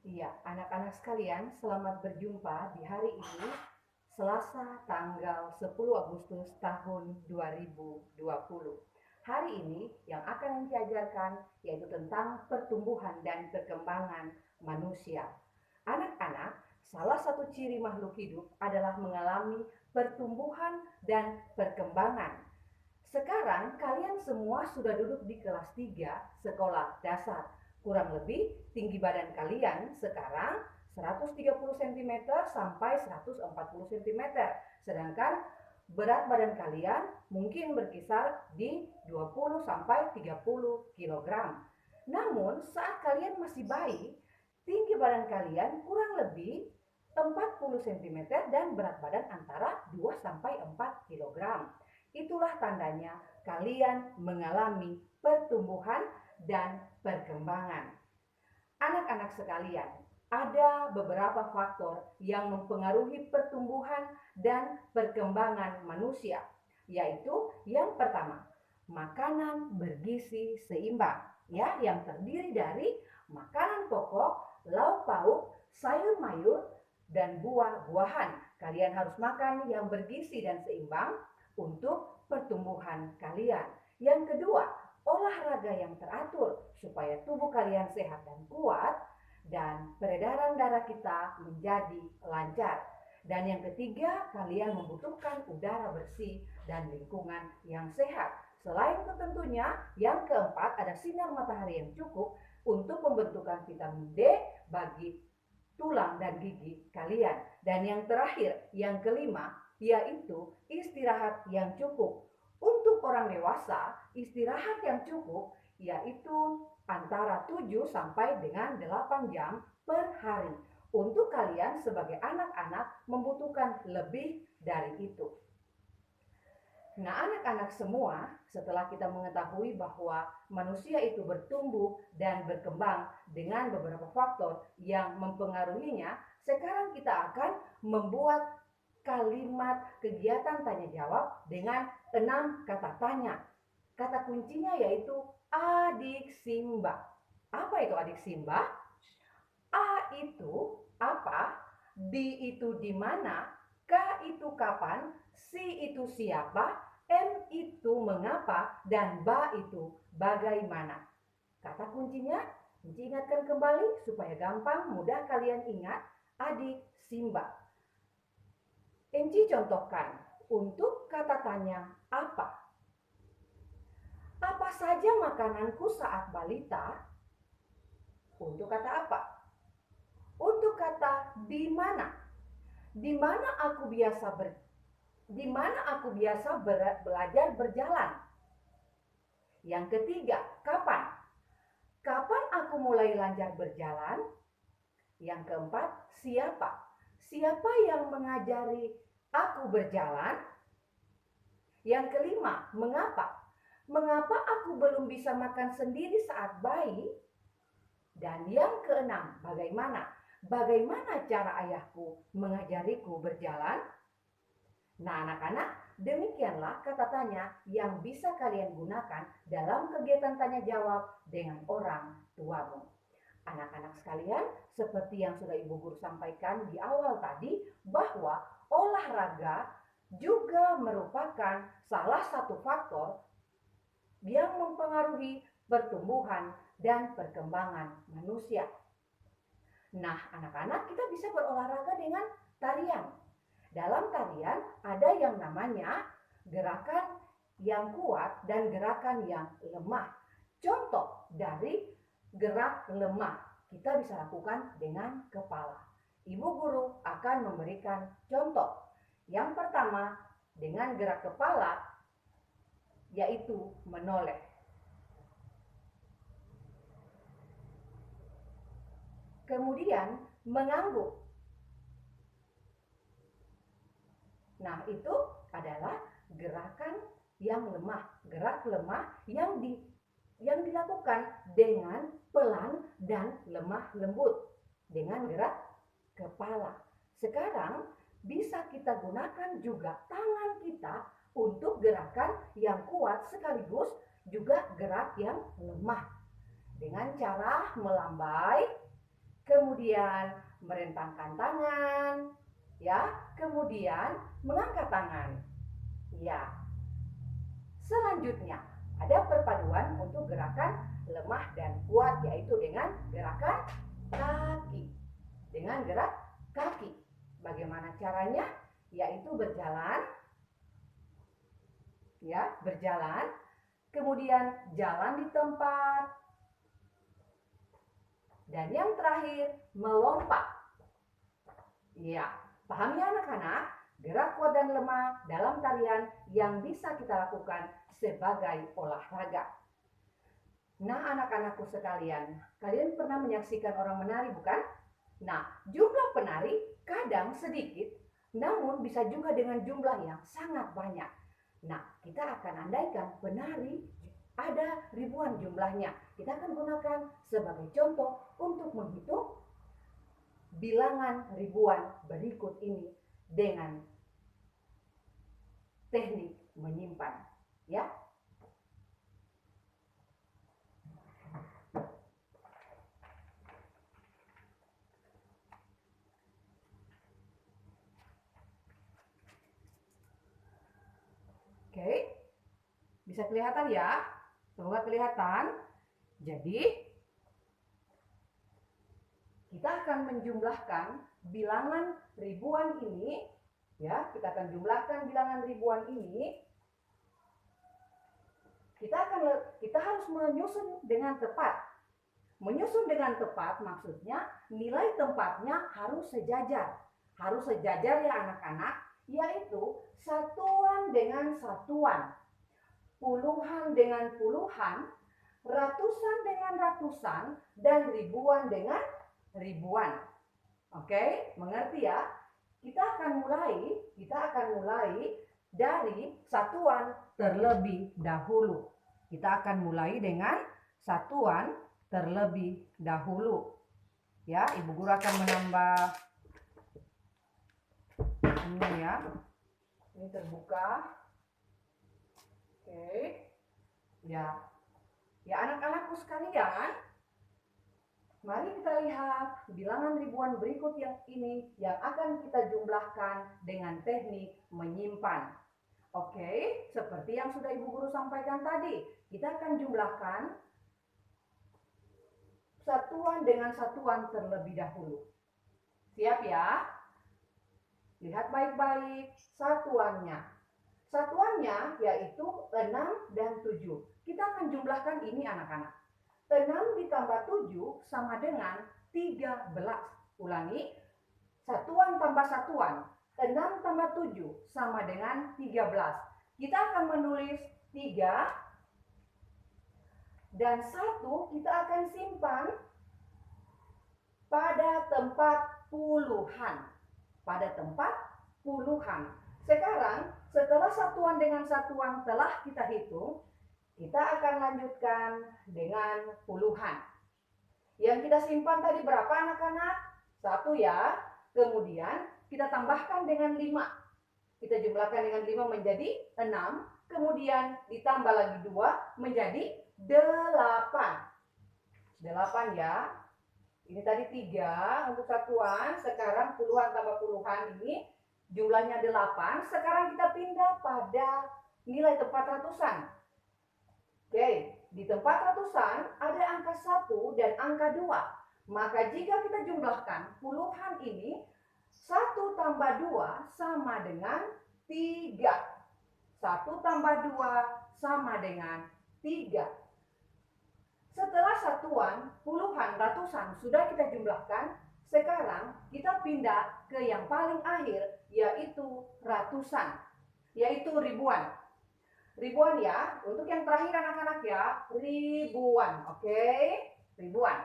Iya, anak-anak sekalian, selamat berjumpa di hari ini, Selasa tanggal 10 Agustus tahun 2020. Hari ini yang akan diajarkan yaitu tentang pertumbuhan dan perkembangan manusia. Anak-anak, salah satu ciri makhluk hidup adalah mengalami pertumbuhan dan perkembangan. Sekarang kalian semua sudah duduk di kelas 3 sekolah dasar. Kurang lebih tinggi badan kalian sekarang 130 cm sampai 140 cm. Sedangkan berat badan kalian mungkin berkisar di 20 sampai 30 kg. Namun saat kalian masih bayi, tinggi badan kalian kurang lebih 40 cm dan berat badan antara 2 sampai 4 kg. Itulah tandanya kalian mengalami pertumbuhan dan perkembangan. Anak-anak sekalian, ada beberapa faktor yang mempengaruhi pertumbuhan dan perkembangan manusia, yaitu yang pertama, makanan bergizi seimbang, ya, yang terdiri dari makanan pokok, lauk pauk, sayur mayur, dan buah-buahan. Kalian harus makan yang bergizi dan seimbang untuk pertumbuhan kalian. Yang kedua, olahraga yang teratur supaya tubuh kalian sehat dan kuat dan peredaran darah kita menjadi lancar. Dan yang ketiga, kalian membutuhkan udara bersih dan lingkungan yang sehat. Selain itu tentunya, yang keempat ada sinar matahari yang cukup untuk pembentukan vitamin D bagi tulang dan gigi kalian. Dan yang terakhir, yang kelima, yaitu istirahat yang cukup. Untuk orang dewasa, istirahat yang cukup yaitu antara 7 sampai dengan 8 jam per hari. Untuk kalian sebagai anak-anak membutuhkan lebih dari itu. Nah, anak-anak semua, setelah kita mengetahui bahwa manusia itu bertumbuh dan berkembang dengan beberapa faktor yang mempengaruhinya, sekarang kita akan membuat kalimat kegiatan tanya jawab dengan 6 kata tanya. Kata kuncinya yaitu adik Simba. Apa itu adik Simba? A itu apa? D itu di mana? K itu kapan? C itu siapa? M itu mengapa? Dan B itu bagaimana? Kata kuncinya diingatkan kembali supaya gampang, mudah kalian ingat. Adik Simba. Enci contohkan untuk kata tanya apa? Apa saja makananku saat balita? Untuk kata apa? Untuk kata di mana? Di mana aku biasa belajar berjalan? Yang ketiga, kapan? Kapan aku mulai lancar berjalan? Yang keempat, siapa? Siapa yang mengajari aku berjalan? Yang kelima, mengapa? Mengapa aku belum bisa makan sendiri saat bayi? Dan yang keenam, bagaimana? Bagaimana cara ayahku mengajariku berjalan? Nah, anak-anak, demikianlah kata tanya yang bisa kalian gunakan dalam kegiatan tanya jawab dengan orang tuamu. Anak-anak sekalian, seperti yang sudah Ibu Guru sampaikan di awal tadi, bahwa olahraga juga merupakan salah satu faktor yang mempengaruhi pertumbuhan dan perkembangan manusia. Nah, anak-anak, kita bisa berolahraga dengan tarian. Dalam tarian ada yang namanya gerakan yang kuat dan gerakan yang lemah. Contoh dari gerak lemah kita bisa lakukan dengan kepala. Ibu guru akan memberikan contoh. Yang pertama, dengan gerak kepala yaitu menoleh. Kemudian mengangguk. Nah, itu adalah gerakan yang lemah, gerak lemah yang dilakukan dengan pelan dan lemah lembut dengan gerak kepala. Sekarang bisa kita gunakan juga tangan kita untuk gerakan yang kuat sekaligus juga gerak yang lemah dengan cara melambai kemudian merentangkan tangan, ya, kemudian mengangkat tangan. Ya. Selanjutnya, ada perpaduan untuk gerakan lemah dan kuat, yaitu dengan gerakan kaki. Dengan gerak kaki. Bagaimana caranya? Yaitu berjalan, ya, berjalan, kemudian jalan di tempat, dan yang terakhir melompat. Ya, paham ya anak-anak? Gerak kuat dan lemah dalam tarian yang bisa kita lakukan sebagai olahraga. Nah, anak-anakku sekalian, kalian pernah menyaksikan orang menari, bukan? Nah, jumlah penari kadang sedikit, namun bisa juga dengan jumlah yang sangat banyak. Nah, kita akan andaikan penari ada ribuan jumlahnya. Kita akan gunakan sebagai contoh untuk menghitung bilangan ribuan berikut ini dengan teknik menyimpan, ya. Oke, bisa kelihatan ya? Semoga kelihatan. Jadi, kita akan menjumlahkan bilangan ribuan ini, ya, kita akan jumlahkan bilangan ribuan ini. Kita harus menyusun dengan tepat. Menyusun dengan tepat maksudnya nilai tempatnya harus sejajar. Harus sejajar ya anak-anak, yaitu satuan dengan satuan, puluhan dengan puluhan, ratusan dengan ratusan, dan ribuan dengan ribuan. Oke, mengerti ya? Kita akan mulai dari satuan terlebih dahulu. Kita akan mulai dengan satuan terlebih dahulu. Ya, Ibu Guru akan menambah ini ya. Ini terbuka. Oke. Ya. Ya anak-anakku sekalian, mari kita lihat bilangan ribuan berikut yang ini yang akan kita jumlahkan dengan teknik menyimpan. Oke, seperti yang sudah Ibu Guru sampaikan tadi, kita akan jumlahkan satuan dengan satuan terlebih dahulu. Siap ya? Lihat baik-baik satuannya. Satuannya yaitu 6 dan 7. Kita akan jumlahkan ini anak-anak. 6 ditambah 7 sama dengan 13. Ulangi, satuan tambah satuan. 6 tambah 7 sama dengan 13. Kita akan menulis 3 dan 1 kita akan simpan pada tempat puluhan. Pada tempat puluhan. Sekarang setelah satuan dengan satuan telah kita hitung, kita akan lanjutkan dengan puluhan. Yang kita simpan tadi berapa anak-anak? 1 ya. Kemudian kita tambahkan dengan 5. Kita jumlahkan dengan 5 menjadi 6. Kemudian ditambah lagi 2 menjadi 8. 8 ya. Ini tadi 3 untuk satuan. Sekarang puluhan tambah puluhan ini jumlahnya 8. Sekarang kita pindah pada nilai tempat ratusan. Oke, di tempat ratusan ada angka 1 dan angka 2. Maka jika kita jumlahkan puluhan ini, 1 tambah 2 sama dengan 3. 1 tambah 2 sama dengan 3. Setelah satuan, puluhan, ratusan sudah kita jumlahkan, sekarang kita pindah ke yang paling akhir, yaitu ratusan, yaitu ribuan. Ribuan ya, untuk yang terakhir anak-anak ya, ribuan, oke? Ribuan.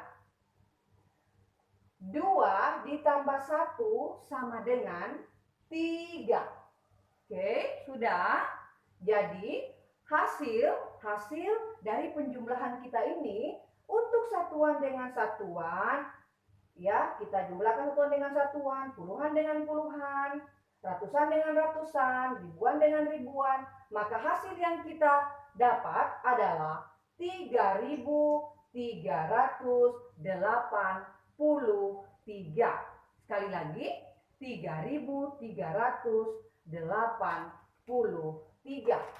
2 ditambah 1 sama dengan 3. Oke, sudah. Jadi hasil dari penjumlahan kita ini untuk satuan dengan satuan, ya, kita jumlahkan satuan dengan satuan, puluhan dengan puluhan, ratusan dengan ratusan, ribuan dengan ribuan, maka hasil yang kita dapat adalah 3.387. Sekali lagi, 3.383.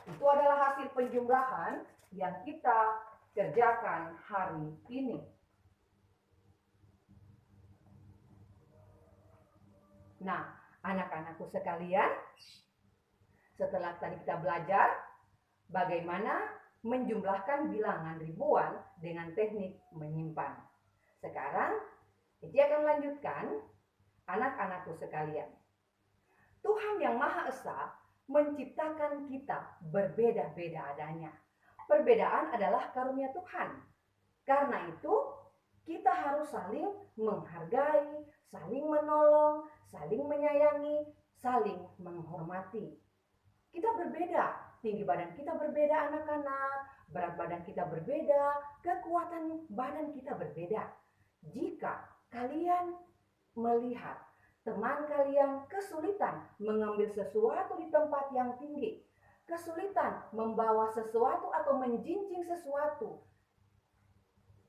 Itu adalah hasil penjumlahan yang kita kerjakan hari ini. Nah, anak-anakku sekalian, setelah tadi kita belajar bagaimana menjumlahkan bilangan ribuan dengan teknik menyimpan. Sekarang, Eci akan lanjutkan, anak-anakku sekalian. Tuhan yang Maha Esa menciptakan kita berbeda-beda adanya. Perbedaan adalah karunia Tuhan. Karena itu, kita harus saling menghargai, saling menolong, saling menyayangi, saling menghormati. Kita berbeda, tinggi badan kita berbeda anak-anak, berat badan kita berbeda, kekuatan badan kita berbeda. Jika kalian melihat teman kalian kesulitan mengambil sesuatu di tempat yang tinggi, kesulitan membawa sesuatu atau menjinjing sesuatu,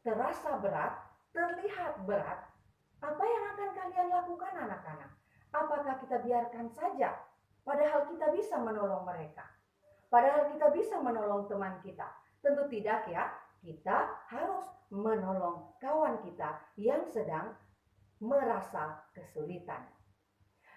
terasa berat, terlihat berat, apa yang akan kalian lakukan anak-anak? Apakah kita biarkan saja? Padahal kita bisa menolong mereka. Padahal kita bisa menolong teman kita. Tentu tidak ya, kita harus menolong kawan kita yang sedang merasa kesulitan.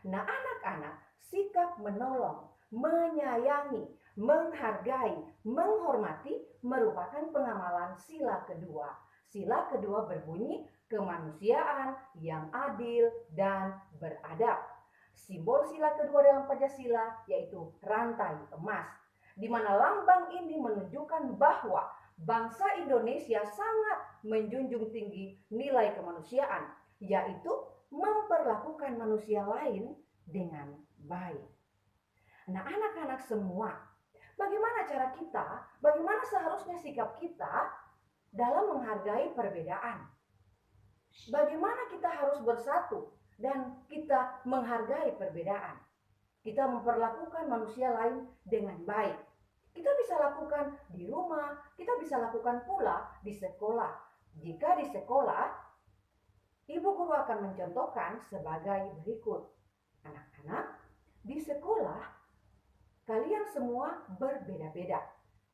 Nah anak-anak, sikap menolong, menyayangi, menghargai, menghormati merupakan pengamalan sila kedua. Sila kedua berbunyi kemanusiaan yang adil dan beradab. Simbol sila kedua dalam Pancasila yaitu rantai emas, di mana lambang ini menunjukkan bahwa bangsa Indonesia sangat menjunjung tinggi nilai kemanusiaan, yaitu memperlakukan manusia lain dengan baik. Nah, anak-anak semua, bagaimana cara kita, bagaimana seharusnya sikap kita dalam menghargai perbedaan? Bagaimana kita harus bersatu dan kita menghargai perbedaan? Kita memperlakukan manusia lain dengan baik. Kita bisa lakukan di rumah, kita bisa lakukan pula di sekolah. Jika di sekolah, ibu guru akan mencontohkan sebagai berikut. Anak-anak, di sekolah kalian semua berbeda-beda.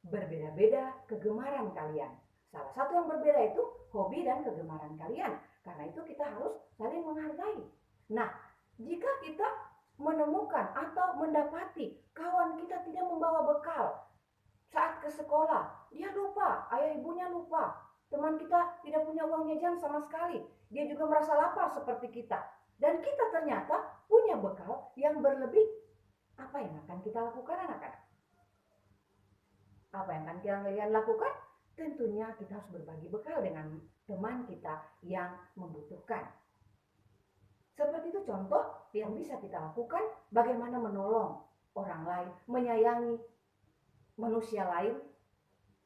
Berbeda-beda kegemaran kalian. Salah satu yang berbeda itu hobi dan kegemaran kalian. Karena itu kita harus saling menghargai. Nah, jika kita menemukan atau mendapati kawan kita tidak membawa bekal saat ke sekolah, dia lupa, ayah ibunya lupa, teman kita tidak punya uang jajan sama sekali, dia juga merasa lapar seperti kita, dan kita ternyata punya bekal yang berlebih, apa yang akan kita lakukan anak-anak? Apa yang akan kalian lakukan? Tentunya kita harus berbagi bekal dengan teman kita yang membutuhkan. Seperti itu contoh yang bisa kita lakukan, bagaimana menolong orang lain, menyayangi manusia lain,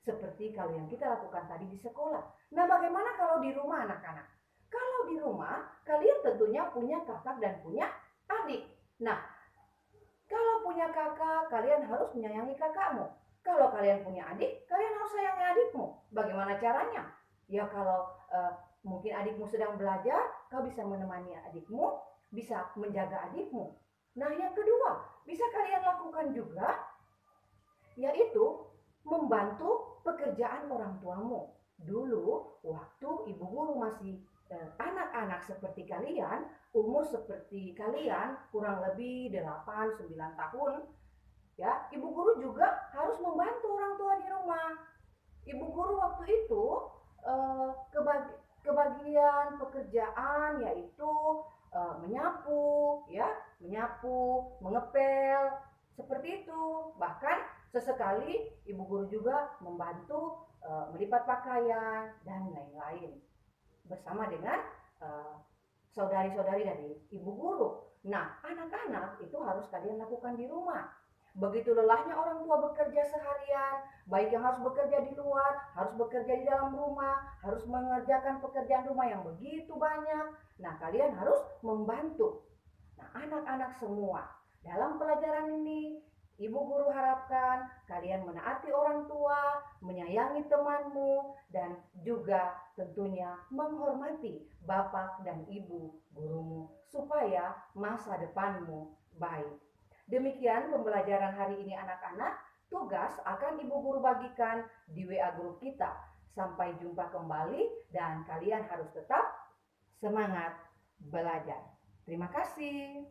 seperti kalau yang kita lakukan tadi di sekolah. Nah, bagaimana kalau di rumah anak-anak? Kalau di rumah, kalian tentunya punya kakak dan punya adik. Nah, kalau punya kakak, kalian harus menyayangi kakakmu. Kalau kalian punya adik, kalian harus sayangi adikmu. Bagaimana caranya? Ya kalau mungkin adikmu sedang belajar, kau bisa menemani adikmu, bisa menjaga adikmu. Nah yang kedua, bisa kalian lakukan juga, yaitu membantu pekerjaan orang tuamu. Dulu, waktu ibu guru masih anak-anak seperti kalian, umur seperti kalian, kurang lebih 8-9 tahun, ya, ibu guru juga harus membantu orang tua di rumah. Ibu guru waktu itu kebagian pekerjaan yaitu menyapu, ya, mengepel, seperti itu. Bahkan sesekali ibu guru juga membantu melipat pakaian dan lain-lain bersama dengan saudari-saudari dari ibu guru. Nah, anak-anak itu harus kalian lakukan di rumah. Begitu lelahnya orang tua bekerja seharian, baik yang harus bekerja di luar, harus bekerja di dalam rumah, harus mengerjakan pekerjaan rumah yang begitu banyak. Nah, kalian harus membantu. Nah, anak-anak semua, dalam pelajaran ini Ibu guru harapkan kalian menaati orang tua, menyayangi temanmu, dan juga tentunya menghormati bapak dan ibu gurumu supaya masa depanmu baik. Demikian pembelajaran hari ini anak-anak. Tugas akan ibu guru bagikan di WA grup kita. Sampai jumpa kembali dan kalian harus tetap semangat belajar. Terima kasih.